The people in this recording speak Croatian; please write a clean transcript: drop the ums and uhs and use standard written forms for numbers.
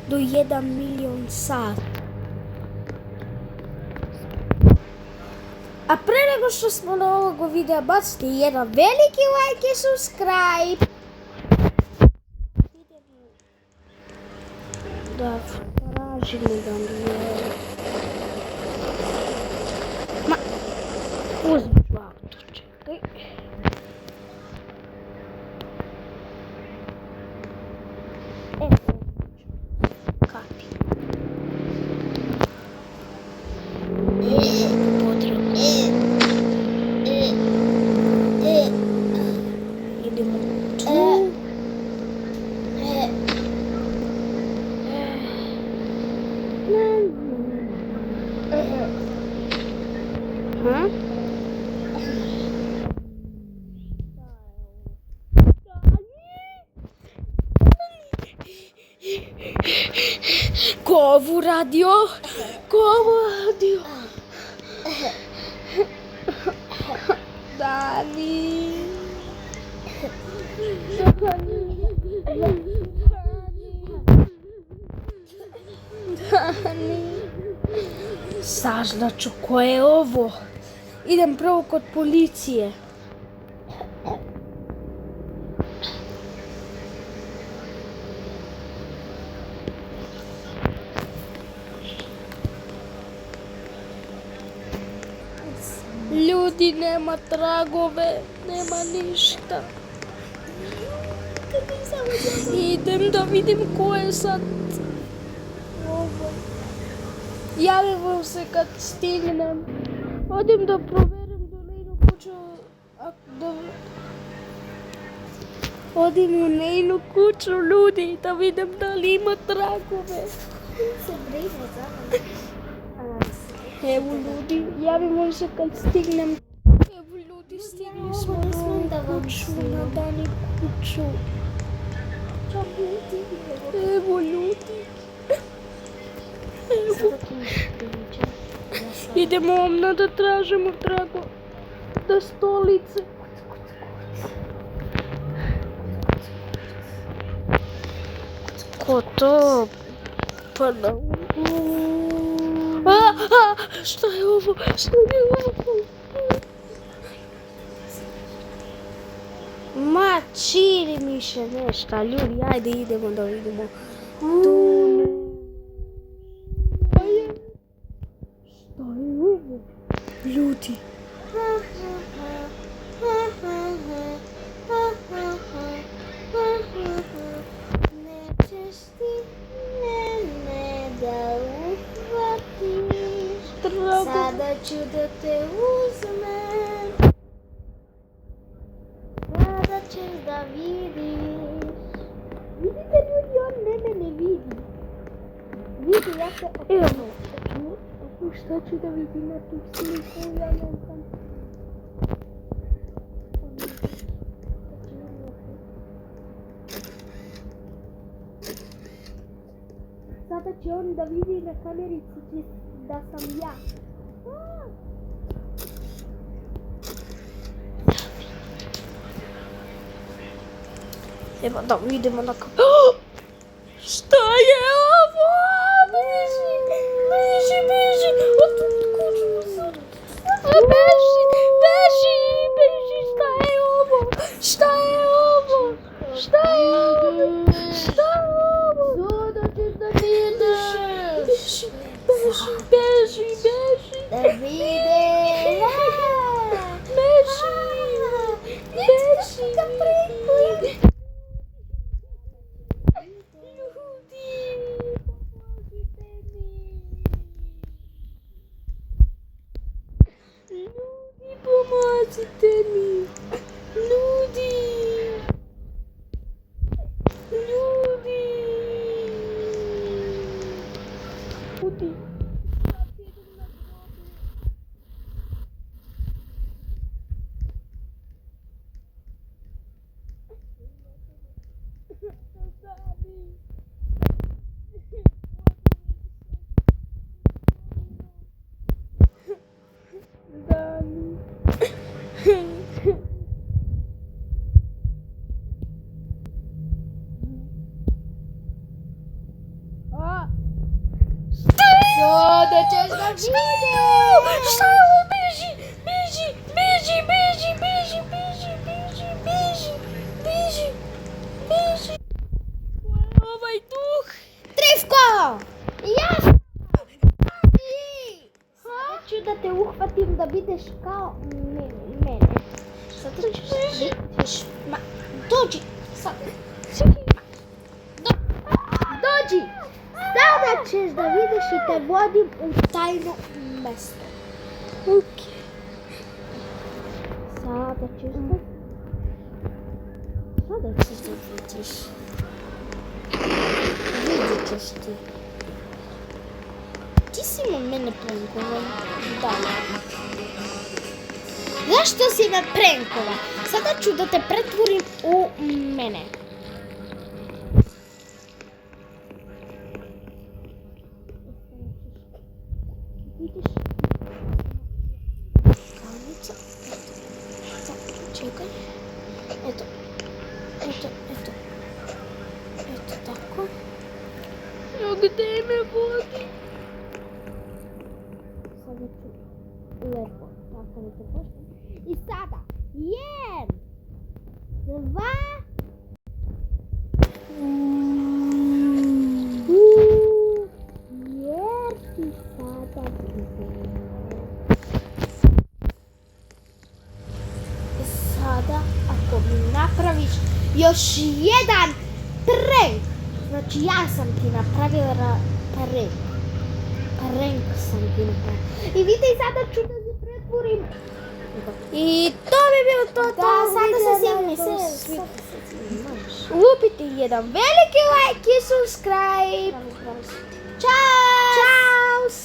do 1 milion sati. A pre nego što smo na ovog videa bacite jedan veliki like i subscribe. Da, tražimo da mi je... Ma, uzmi ću auto, čekaj. Kapi. Idemo tu. Ko ovu radio? Dani. Saznaću ko je ovo. Idem prvo kod policije. Ljudi, nema tragove, nema ništa. Idem da vidim ko je sad ovo. Javim vam se kad stignem. Odim da proverim do Nejnu kuću. Odim u Nejnu kuću, ljudi, da vidim da li ima tragove. Evo ljudi, javim vam se kad stignem. Evo ljudi, stigli smo na kuću, na Dani kuću. Evo ljudi. Evo. Idemo omna da tražimo trago da stolice. Ko to? Pa da... Šta je ovo? Ma, čini mi se nešto, ljudi, ajde idemo da vidimo. Šta je ovo? Ljudi. Nećeš ti mene da uhvatiš, sada ću da te uzmem, sada ćeš da vidiš. Vidite ljudi, on mene ne vidi. Vidi, ja se... Evo, šta ću da vidim na tu sliku, ja ne znam. Sada će on da vidi na kamerici da sam ja. Evo da vidimo na kamerici. Šta je ovo? Beži, od kuću sad. Beži, šta je ovo? Sada ćeš da vidiš. Beži. Da vidim. Beži. Pomozite mi! Ljudi! Sada ćeš da vidiš. Šta je ovo? Beži, beži, beži, beži, beži, beži, beži, beži, beži, beži. Ko je ovaj duh? Trifko! Ja sam! Sada ću da te uhvatim da budeš kao mene. Sada ćeš vidiš. Dođi! Sada. Dođi! Sada ćeš da vidiš i te vodim u tajno mesto. Okej. Sada ćeš da... Sada ćeš da vidiš. Vidit ćeš ti. Ti si me mene prankovala. Da. Zašto si me prankova? Sada ću da te pretvorim u mene. Vidiš? Kanica. Čekaj. Eto. Eto, eto. Eto tako. Gde me vodi? Sada ću lepo. Tako da te poštam. I sada. 1, 2. Jer ti sada vidim. Sada ako mi napraviš još jedan prank. Znači ja sam ti napravila prank. Prank sam ti napravila. I vidi sada ću da se pretvorim. I to bi bilo to. Da, sada se sjavni Lupite jedan veliki like i subscribe.